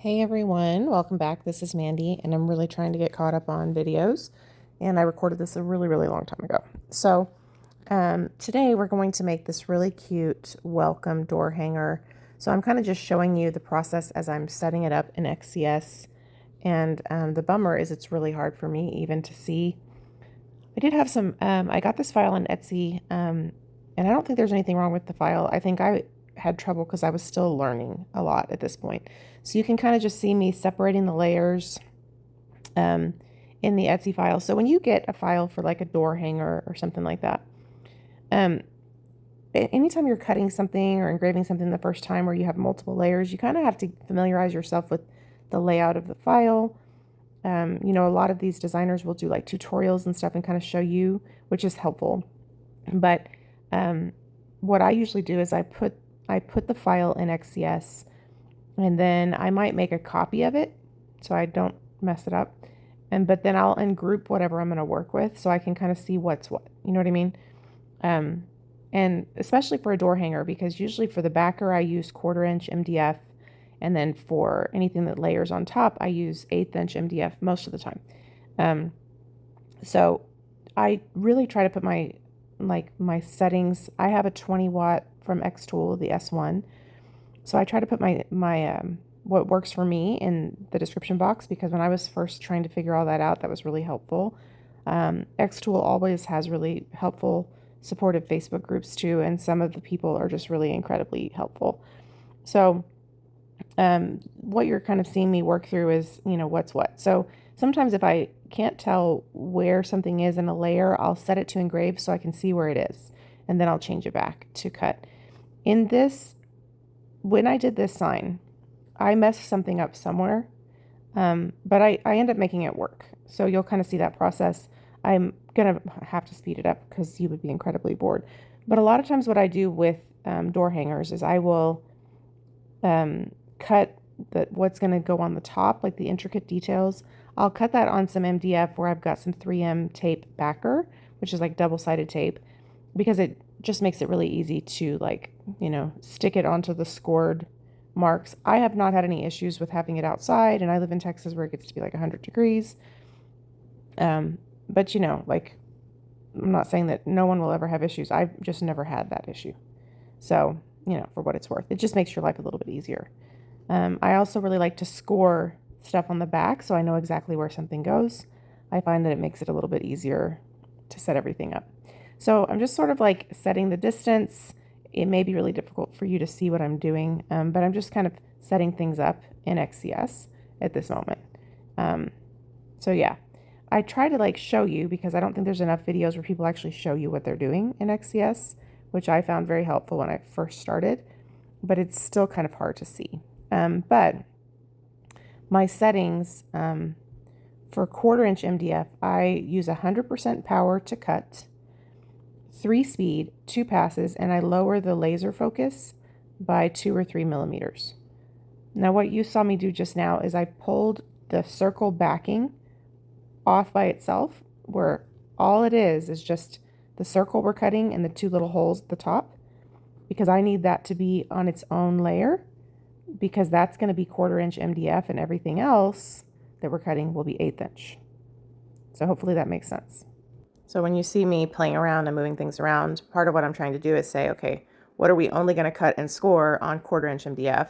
Hey everyone, welcome back. This is Mandy, and I'm really trying to get caught up on videos. And I recorded this a really long time ago. So today we're going to make this really cute welcome door hanger. So I'm kind of just showing you the process as I'm setting it up in XCS. And the bummer is it's really hard for me even to see. I did have some, I got this file on Etsy, and I don't think there's anything wrong with the file. I think I had trouble because I was still learning a lot at this point. So you can kind of just see me separating the layers in the Etsy file. So when you get a file for like a door hanger or something like that, anytime you're cutting something or engraving something the first time where you have multiple layers, you kind of have to familiarize yourself with the layout of the file. You know, a lot of these designers will do like tutorials and stuff and kind of show you, which is helpful. But what I usually do is I put the file in XCS, and then I might make a copy of it so I don't mess it up. But then I'll ungroup whatever I'm going to work with so I can kind of see what's what. You know what I mean? And especially for a door hanger, because usually for the backer I use 1/4 inch MDF, and then for anything that layers on top I use 1/8 inch MDF most of the time. So I really try to put my settings. I have a 20 watt from XTOOL, the S1. So I try to put my what works for me in the description box, because when I was first trying to figure all that out, that was really helpful. XTOOL always has really helpful, supportive Facebook groups too, and some of the people are just really incredibly helpful. So what you're kind of seeing me work through is, you know, what's what. So sometimes if I can't tell where something is in a layer, I'll set it to engrave so I can see where it is, and then I'll change it back to cut. In this, when I did this sign, I messed something up somewhere, but I end up making it work. So you'll kind of see that process. I'm going to have to speed it up because you would be incredibly bored. But a lot of times what I do with door hangers is I will cut what's going to go on the top, like the intricate details. I'll cut that on some MDF where I've got some 3M tape backer, which is like double-sided tape, because it just makes it really easy to, like, you know, stick it onto the scored marks. I have not had any issues with having it outside, and I live in Texas where it gets to be like 100 degrees. But you know, like, I'm not saying that no one will ever have issues. I've just never had that issue. So, you know, for what it's worth, it just makes your life a little bit easier. I also really like to score stuff on the back so I know exactly where something goes. I find that it makes it a little bit easier to set everything up. So I'm just sort of like setting the distance. It may be really difficult for you to see what I'm doing, but I'm just kind of setting things up in XCS at this moment. So yeah, I try to like show you, because I don't think there's enough videos where people actually show you what they're doing in XCS, which I found very helpful when I first started, but it's still kind of hard to see. But my settings, for 1/4 inch MDF, I use 100% power to cut, 3 speed, 2 passes, and I lower the laser focus by 2 or 3 millimeters. Now what you saw me do just now is I pulled the circle backing off by itself, where all it is just the circle we're cutting and the 2 little holes at the top, because I need that to be on its own layer, because that's going to be 1/4 inch MDF, and everything else that we're cutting will be 1/8 inch. So hopefully that makes sense. So when you see me playing around and moving things around, part of what I'm trying to do is say, okay, what are we only going to cut and score on 1/4 inch MDF,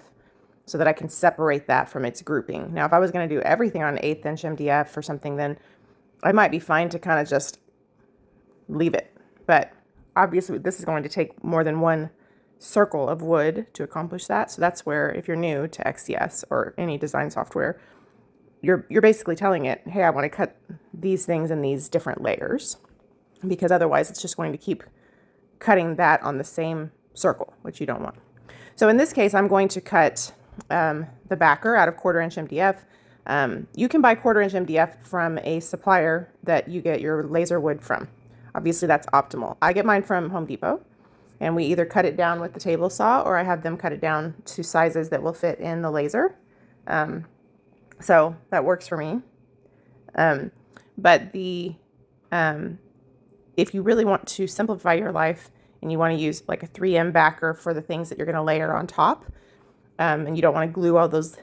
so that I can separate that from its grouping. Now, if I was going to do everything on 1/8 inch MDF or something, then I might be fine to kind of just leave it. But obviously this is going to take more than one circle of wood to accomplish that. So that's where, if you're new to XCS or any design software, you're basically telling it, hey, I want to cut these things in these different layers, because otherwise it's just going to keep cutting that on the same circle, which you don't want. So in this case, I'm going to cut the backer out of 1/4 inch MDF. You can buy 1/4 inch MDF from a supplier that you get your laser wood from. Obviously that's optimal. I get mine from Home Depot, and we either cut it down with the table saw, or I have them cut it down to sizes that will fit in the laser. So that works for me. But if you really want to simplify your life and you want to use like a 3M backer for the things that you're going to layer on top, and you don't want to glue all those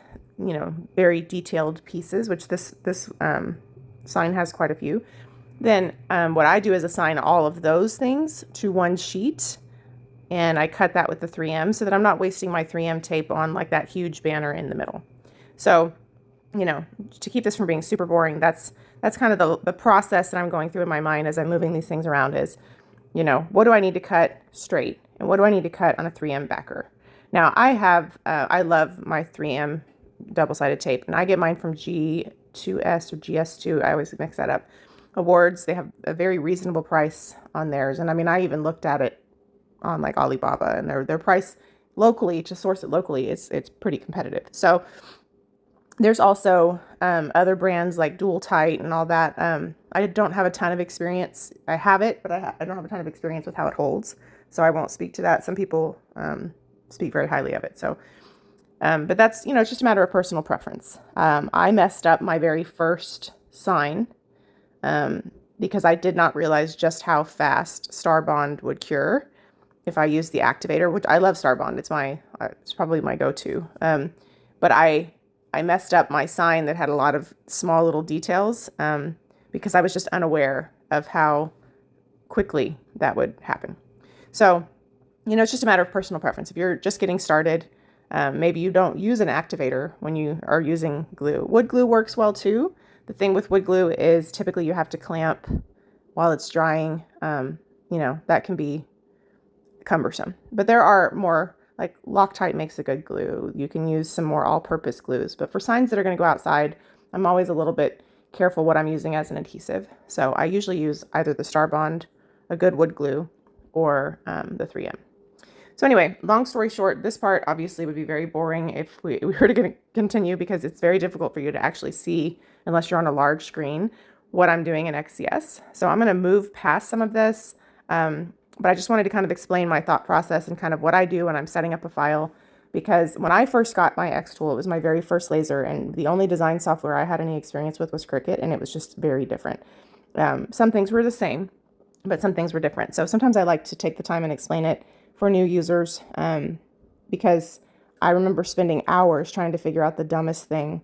you know, very detailed pieces, which this sign has quite a few, then what I do is assign all of those things to one sheet, and I cut that with the 3M so that I'm not wasting my 3M tape on like that huge banner in the middle. So, you know, to keep this from being super boring, that's kind of the process that I'm going through in my mind as I'm moving these things around is, you know, what do I need to cut straight and what do I need to cut on a 3M backer? Now I have, I love my 3M double-sided tape, and I get mine from G2S or GS2. I always mix that up. Awards, they have a very reasonable price on theirs. And I mean, I even looked at it on like Alibaba, and their price locally, to source it locally, it's pretty competitive. So there's also other brands like Dual Tight and all that. I don't have a ton of experience. I have it, but I don't have a ton of experience with how it holds. So I won't speak to that. Some people speak very highly of it. So, but that's, you know, it's just a matter of personal preference. I messed up my very first sign because I did not realize just how fast Star Bond would cure if I used the activator, which I love Star Bond. It's probably my go-to. But I messed up my sign that had a lot of small little details because I was just unaware of how quickly that would happen. So, you know, it's just a matter of personal preference. If you're just getting started, maybe you don't use an activator when you are using glue. Wood glue works well too. The thing with wood glue is typically you have to clamp while it's drying. You know, that can be cumbersome. But there are more, like Loctite makes a good glue. You can use some more all-purpose glues. But for signs that are going to go outside, I'm always a little bit careful what I'm using as an adhesive. So I usually use either the Star Bond, a good wood glue, or the 3M. So anyway, long story short, this part obviously would be very boring if we were to continue because it's very difficult for you to actually see, unless you're on a large screen, what I'm doing in XCS. So I'm going to move past some of this, but I just wanted to kind of explain my thought process and kind of what I do when I'm setting up a file. Because when I first got my XTOOL, it was my very first laser, and the only design software I had any experience with was Cricut, and it was just very different. Some things were the same, but some things were different. So sometimes I like to take the time and explain it for new users, because I remember spending hours trying to figure out the dumbest thing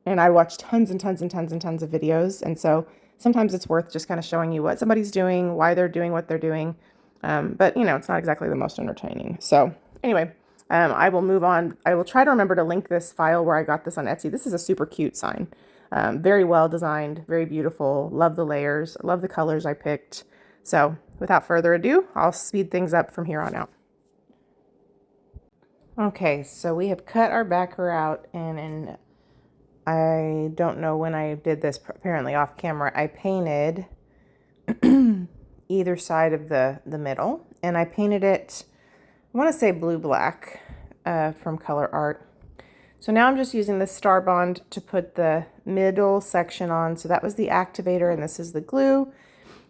and I watched tons and tons and tons and tons of videos. And so sometimes it's worth just kind of showing you what somebody's doing, why they're doing what they're doing. But you know, it's not exactly the most entertaining. So anyway, I will move on. I will try to remember to link this file where I got this on Etsy. This is a super cute sign. Very well designed, very beautiful. Love the layers, love the colors I picked. So without further ado, I'll speed things up from here on out. Okay, so we have cut our backer out, and I don't know when I did this, apparently off camera, I painted either side of the middle, and I painted it, I want to say blue-black from Colourarte. So now I'm just using the Star Bond to put the middle section on. So that was the activator, and this is the glue.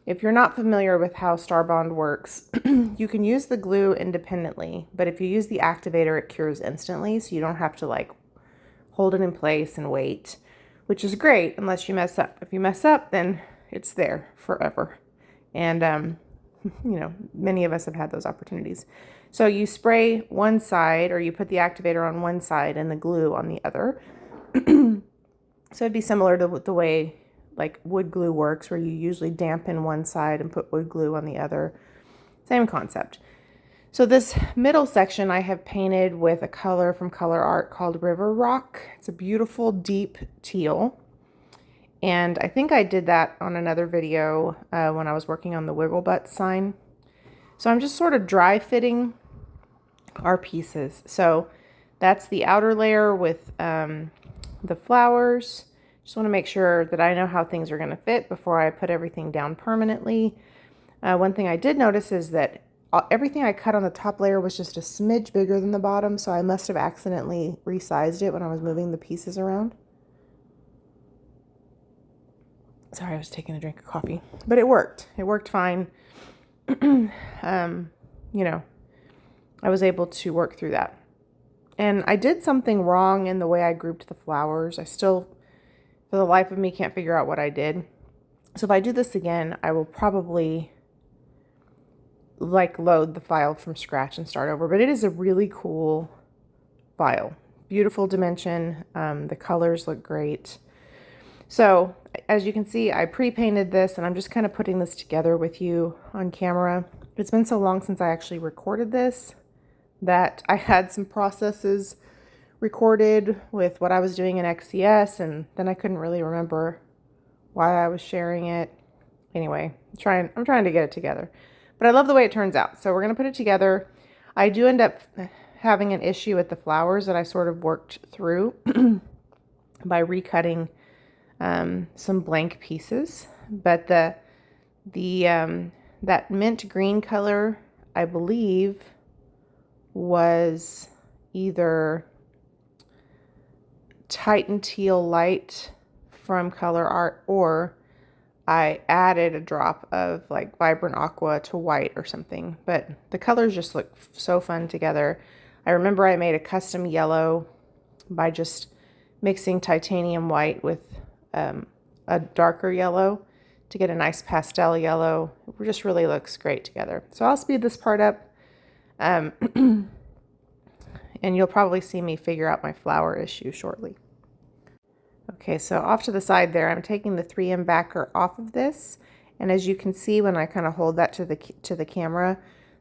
If you're not familiar with how Star Bond works, you can use the glue independently, but if you use the activator, it cures instantly, so you don't have to like hold it in place and wait, which is great unless you mess up. If you mess up, then it's there forever. And, you know, many of us have had those opportunities. So you spray one side, or you put the activator on one side and the glue on the other. So it'd be similar to the way like wood glue works, where you usually dampen one side and put wood glue on the other. Same concept. So this middle section I have painted with a color from Colourarte called River Rock. It's a beautiful deep teal. And I think I did that on another video when I was working on the Wiggle Butt sign. So I'm just sort of dry fitting our pieces. So that's the outer layer with the flowers. Just want to make sure that I know how things are going to fit before I put everything down permanently. One thing I did notice is that everything I cut on the top layer was just a smidge bigger than the bottom, so I must have accidentally resized it when I was moving the pieces around. Sorry, I was taking a drink of coffee, but it worked. It worked fine. You know, I was able to work through that. And I did something wrong in the way I grouped the flowers. I still, for the life of me, can't figure out what I did. So if I do this again, I will probably like load the file from scratch and start over. But it is a really cool file beautiful dimension. The colors look great. So as you can see, I pre-painted this and I'm just kind of putting this together with you on camera. It's been so long since I actually recorded this that I had some processes recorded with what I was doing in XCS, and then I couldn't really remember why I was sharing it. Anyway, I'm trying to get it together. But I love the way it turns out. So we're going to put it together. I do end up having an issue with the flowers that I sort of worked through by recutting some blank pieces. But that mint green color, I believe, was either Titan Teal Light from Colourarte, or I added a drop of like Vibrant Aqua to white or something. But the colors just look so fun together. I remember I made a custom yellow by just mixing titanium white with a darker yellow to get a nice pastel yellow. It just really looks great together. So I'll speed this part up. And you'll probably see me figure out my flower issue shortly. Okay, so off to the side there, I'm taking the 3M backer off of this. And as you can see, when I kind of hold that to the camera,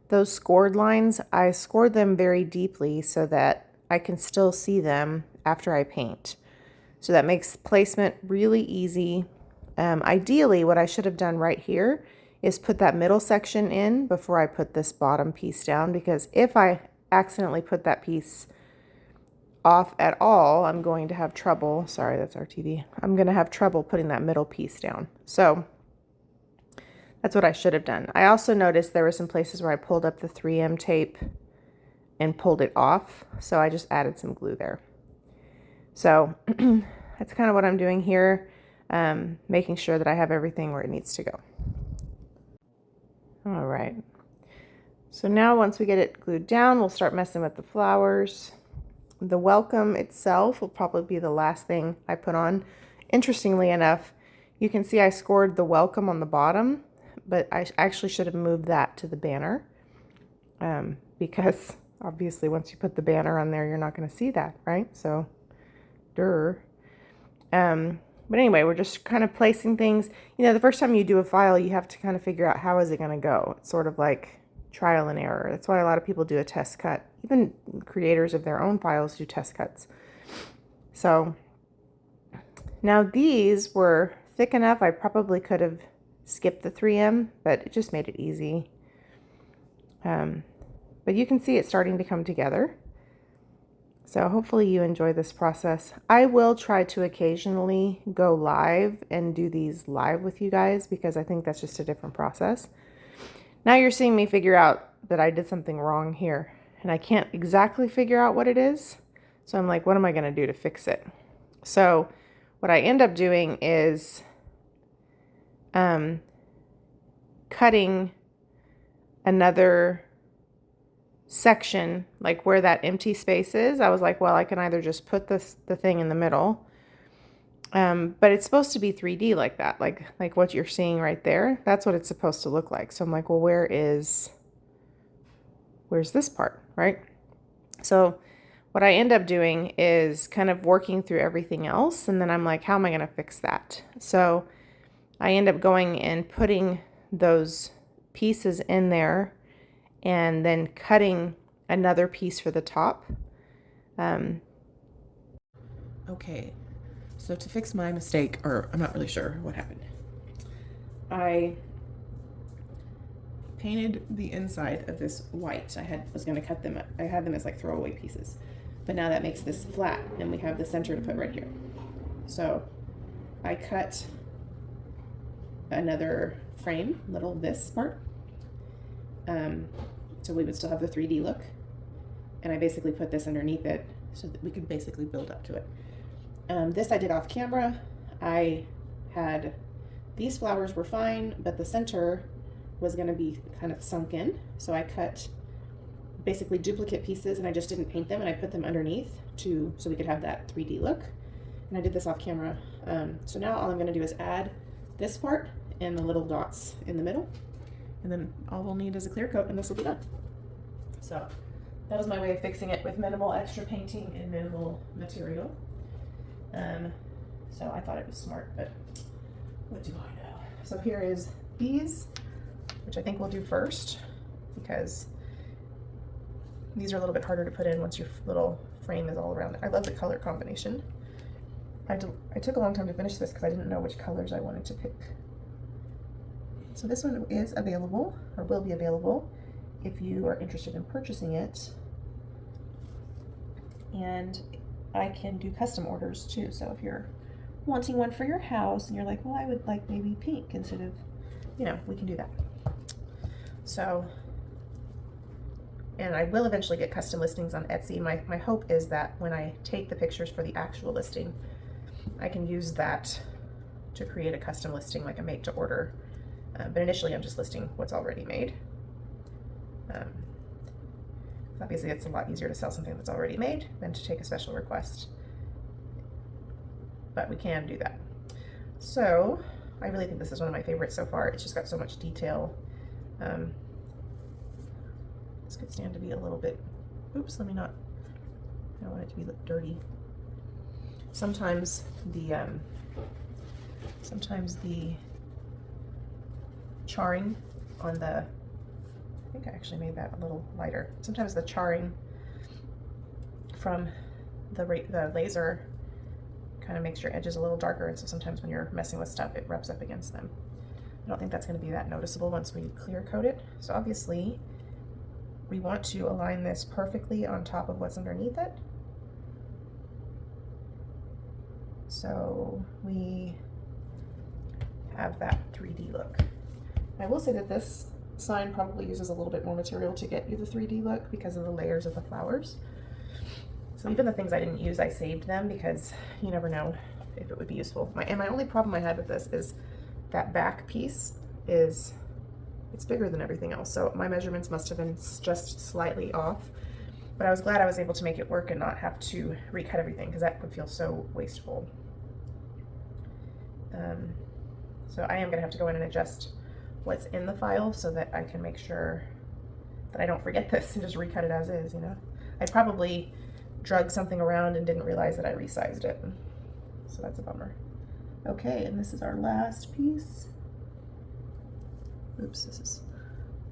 those scored lines, I scored them very deeply so that I can still see them after I paint. So that makes placement really easy. Ideally, what I should have done right here is put that middle section in before I put this bottom piece down, because if I accidentally put that piece off at all, I'm going to have trouble. Sorry, that's our TV. I'm going to have trouble putting that middle piece down. So that's what I should have done. I also noticed there were some places where I pulled up the 3M tape and pulled it off. So I just added some glue there. So that's kind of what I'm doing here, making sure that I have everything where it needs to go. All right. So now once we get it glued down, we'll start messing with the flowers. The welcome itself will probably be the last thing I put on. Interestingly enough, you can see I scored the welcome on the bottom, but I actually should have moved that to the banner, because obviously once you put the banner on there, you're not going to see that, right? So, But anyway, we're just kind of placing things. You know, the first time you do a file, you have to kind of figure out how is it going to go. It's sort of like trial and error. That's why a lot of people do a test cut. Even creators of their own files do test cuts. So now these were thick enough. I probably could have skipped the 3M, but it just made it easy. But you can see it starting to come together. So hopefully you enjoy this process. I will try to occasionally go live and do these live with you guys, because I think that's just a different process. Now you're seeing me figure out that I did something wrong here, and I can't exactly figure out what it is. So I'm like, what am I going to do to fix it? So what I end up doing is cutting another section, like where that empty space is. I was like, well, I can either just put the thing in the middle, but it's supposed to be 3D like that, like what you're seeing right there. That's what it's supposed to look like. So I'm like, well, where's this part, right? So what I end up doing is kind of working through everything else, and then I'm like, how am I going to fix that? So I end up going and putting those pieces in there and then cutting another piece for the top. Okay, so to fix my mistake, or I'm not really sure what happened, I painted the inside of this white. I was going to cut them, I had them as like throwaway pieces, but now that makes this flat, and we have the center to put right here. So I cut another frame, this part, so we would still have the 3D look, and I basically put this underneath it so that we could basically build up to it. This I did off camera. I had, these flowers were fine, but the center was going to be kind of sunk in, so I cut basically duplicate pieces, and I just didn't paint them, and I put them underneath so we could have that 3D look. And I did this off camera. So now all I'm going to do is add this part and the little dots in the middle, and then all we'll need is a clear coat, and this will be done. So that was my way of fixing it with minimal extra painting and minimal material. So I thought it was smart, but what do I know? So here is these, which I think we'll do first, because these are a little bit harder to put in once your little frame is all around it. I love the color combination. I took a long time to finish this because I didn't know which colors I wanted to pick. So this one is available, or will be available, if you are interested in purchasing it. And I can do custom orders too. So if you're wanting one for your house and you're like, well, I would like maybe pink instead of, you know, we can do that. So, and I will eventually get custom listings on Etsy. My hope is that when I take the pictures for the actual listing, I can use that to create a custom listing, like a make to order. But initially I'm just listing what's already made. Obviously it's a lot easier to sell something that's already made than to take a special request. But we can do that. So I really think this is one of my favorites so far. It's just got so much detail. This could stand to be a little bit, oops, let me not, I don't want it to be dirty. Sometimes the charring on the, I think I actually made that a little lighter. Sometimes the charring from the laser kind of makes your edges a little darker, and so sometimes when you're messing with stuff, it rubs up against them. I don't think that's going to be that noticeable once we clear coat it. So obviously, we want to align this perfectly on top of what's underneath it. So we have that 3D look. I will say that this sign probably uses a little bit more material to get you the 3D look because of the layers of the flowers. So even the things I didn't use, I saved them because you never know if it would be useful. My only problem I had with this is that back piece is, it's bigger than everything else. So my measurements must have been just slightly off, but I was glad I was able to make it work and not have to recut everything because that would feel so wasteful. So I am gonna have to go in and adjust what's in the file so that I can make sure that I don't forget this and just recut it as is, you know? I probably drug something around and didn't realize that I resized it. So that's a bummer. Okay, and this is our last piece. Oops, this is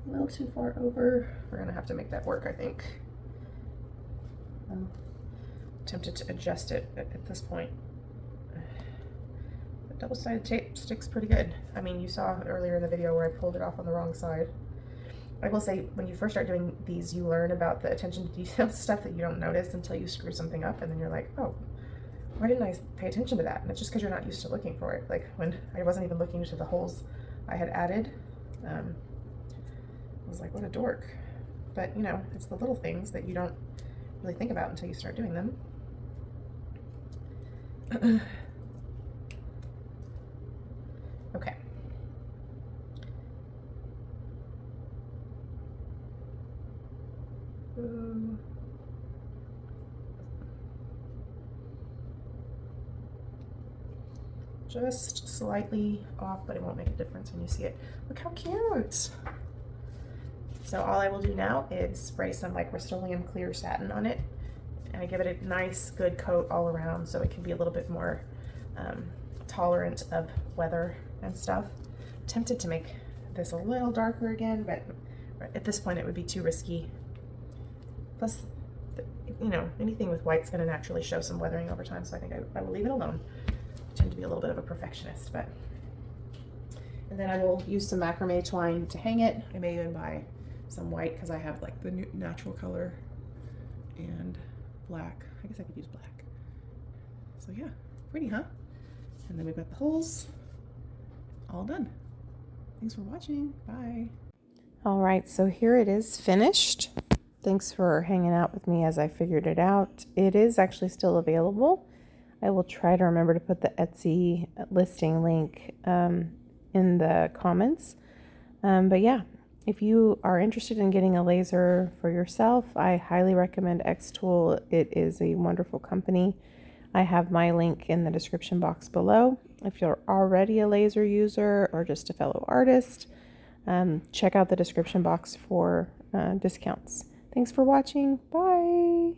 a little too far over. We're gonna have to make that work, I think. I'm tempted to adjust it at this point. The double-sided tape sticks pretty good. I mean, you saw earlier in the video where I pulled it off on the wrong side. I will say, when you first start doing these, you learn about the attention to detail stuff that you don't notice until you screw something up, and then you're like, oh, why didn't I pay attention to that? And it's just because you're not used to looking for it. Like when I wasn't even looking into the holes I had added, I was like, what a dork. But you know, it's the little things that you don't really think about until you start doing them. Okay. Just slightly off, but it won't make a difference when you see it. Look how cute! So all I will do now is spray some like Rust-Oleum clear satin on it, and I give it a nice good coat all around so it can be a little bit more tolerant of weather and stuff. I'm tempted to make this a little darker again, but at this point it would be too risky. Plus, you know, anything with white's going to naturally show some weathering over time, so I think I will leave it alone. I tend to be a little bit of a perfectionist, but. And then I will use some macrame twine to hang it. I may even buy some white because I have like the new natural color and black. I guess I could use black. So yeah, pretty, huh? And then we've got the holes all done. Thanks for watching. Bye. All right, so here it is finished. Thanks for hanging out with me as I figured it out. It is actually still available. I will try to remember to put the Etsy listing link in the comments. But yeah, if you are interested in getting a laser for yourself, I highly recommend XTOOL. It is a wonderful company. I have my link in the description box below. If you're already a laser user or just a fellow artist, check out the description box for discounts. Thanks for watching. Bye.